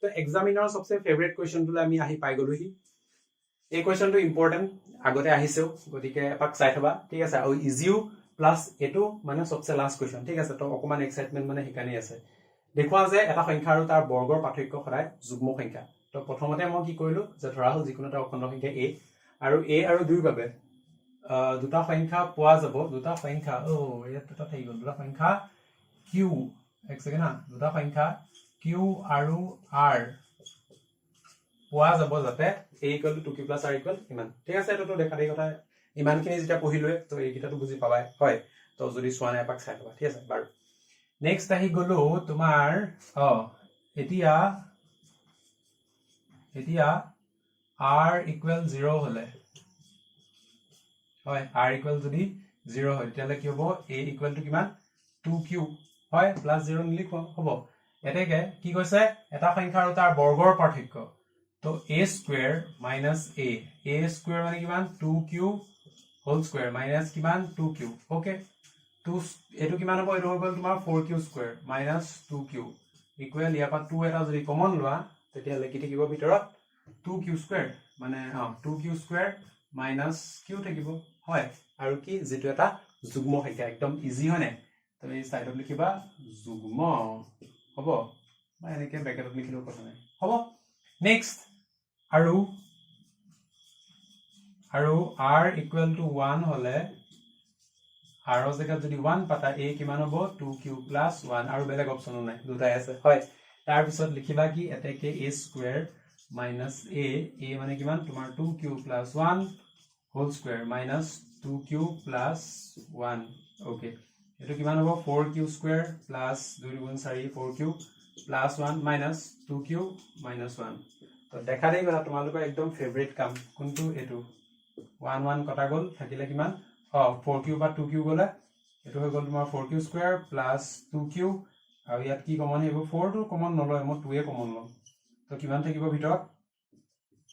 তো এক্সামিনাৰ সবচে ফেভাৰিট কোৱেশ্চনটো আমি আহি পাই গলোহি এই কোৱেশ্চনটো ইম্পৰ্টেন্ট আগতে আহিছেও গতিকে এপাক চাই থবা ঠিক আছে আৰু ইজিও প্লাস এটো মানে সবচে লাস্ট কোৱেশ্চন ঠিক আছে তো অকমান এক্সাইটমেন্ট মানে হিকানি আছে দেখুৱা যে এটা সংখ্যা আৰু তাৰ বৰ্গৰ পাৰ্থক্য সদায় যুগ্ম সংখ্যা তো প্ৰথমতে মই কি কৰিলো যে ধৰা হল যিকোনো এটা অখণ্ড সংখ্যা a আৰু a আৰু 2 বাবে দুটা সংখ্যা পোৱা যাব দুটা সংখ্যা এটা থাকি গল দুটা সংখ্যা q এক সেকেন্ড না দুটা সংখ্যা q আৰু r পোৱা যাব যাতে a = 2q + r = ইমান ঠিক আছে এটো তো দেখা দেই কথা ইমানখিনি যেটা পঢ়িলৈ তো এইকিটা তো বুজি পাবাই হয় তো যদি সোৱা নাই এপাক চাই লবা ঠিক আছে বাৰু নেক্সট আহি গলো তোমাৰ এতিয়া r = 0 হলে হয় r = যদি 0 হয় তেতিয়ালে কি হ'ব a = কিমান 2q হয় +0 নিলিখো হ'ব এতেকে কি কৈছে এটা সংখ্যা আৰু তাৰ বৰ্গৰ পাৰ্থক্য তো a² - a square মানে কিমান 2q whole square minus কিমান 2q ওকে 2 এটো কিমান হ'ব এটো হৈ গল তোমাৰ 4q² minus 2q ইকুৱেল ইয়াপা 2 এটা যদি কমন লোৱা তেতিয়ালে কি থাকিব ভিতৰত 2q² মানে 2q² minus q থাকিব হয় আৰু কি যেটো এটা যুগ্ম সংখ্যা একদম ইজি হয় নাই তুমি সাইডত লিখিবা যুগ্ম হ'ব বা এনেকে ব্ৰেকেটত লিখিলেও কথা নাই হ'ব নেক্সট আৰু r = 1 হলে r ৰ জায়গাত যদি 1 পাতা a কিমান হ'ব 2q + 1 আৰু বেলেগ অপচন নাই দুটাই আছে হয় তাৰ পিছত লিখিবা কি এতেকে a² - a মানে কিমান তোমাৰ 2q + 1 whole square minus 2q + 1 okay এটো কিমান হ'ব 4q² plus 2 * 4 4q plus 1 minus 2q minus 1 তো দেখা দেই কথা তোমালোকৰ একদম ফেভাৰিট কাম কোনটো এটো 1 1 কটা গল থাকিলে কিমান 4q বা 2q গলে এটো হৈ গল তোমাৰ 4q² plus 2q আৰু ইয়াত কি কমন হেব 4 টো কমন নলয় মই 2 এ কমন লম তো কিমান থাকিব ভিতৰত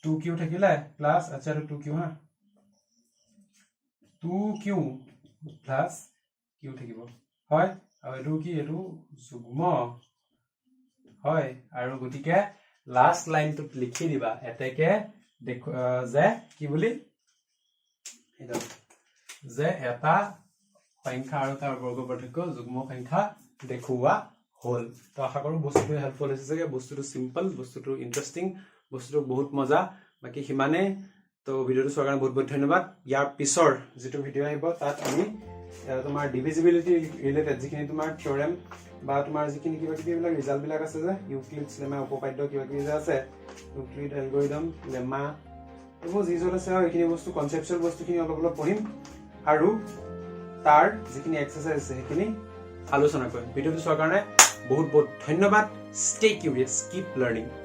2q থাকিলে প্লাস আচ্ছা 2q হা 2q plus q থাকিব হয় আৰু এটো কি এটো যুগ্ম হয় আৰু গটিকে লাস্ট লাইনটো লিখি দিবা এতেকে যে কি বুলি এটা যে এটা সংখ্যা আৰু তাৰ বৰ্গ পাৰ্থক্য যুগ্ম সংখ্যা দেখুৱা হল তো আশা কৰো বস্তুটো হেল্পফুল হৈছে যে বস্তুটো সিম্পল বস্তুটো ইন্টাৰেষ্টিং বস্তুটো বহুত মজা বাকি হিমানে তো ভিডিওটো চোৱাৰ কাৰণে বহুত বহুত ধন্যবাদ ইয়াৰ পিছৰ যেটো ভিডিও আহিব তাত আমি তোমাৰ ডিভিজিবিলিটি ৰিলেটেড যিখিনি তোমাৰ থিওৰেম বা তোমাৰ যিখিনি কিবা কিবি বিলাক ৰিজাল্ট বিলাক আছে যে ইউক্লিডছ লেমা উপপাদ্য কিবা কিবি আছে ইউক্লিড এলগৰিদম লেমা এইবোৰ যিজল আছে আৰু এইখিনি বস্তু কনসেপচুৱেল বস্তুখিনি অলপ পঢ়িম আৰু তাৰ যিখিনি এক্সাৰসাইজ আছে সেইখিনি আলোচনা কৰিম ভিডিওটো চোৱাৰ কাৰণে বহুত বহুত ধন্যবাদ ষ্টে কিউৰিয়াছ কিপ লাৰ্নিং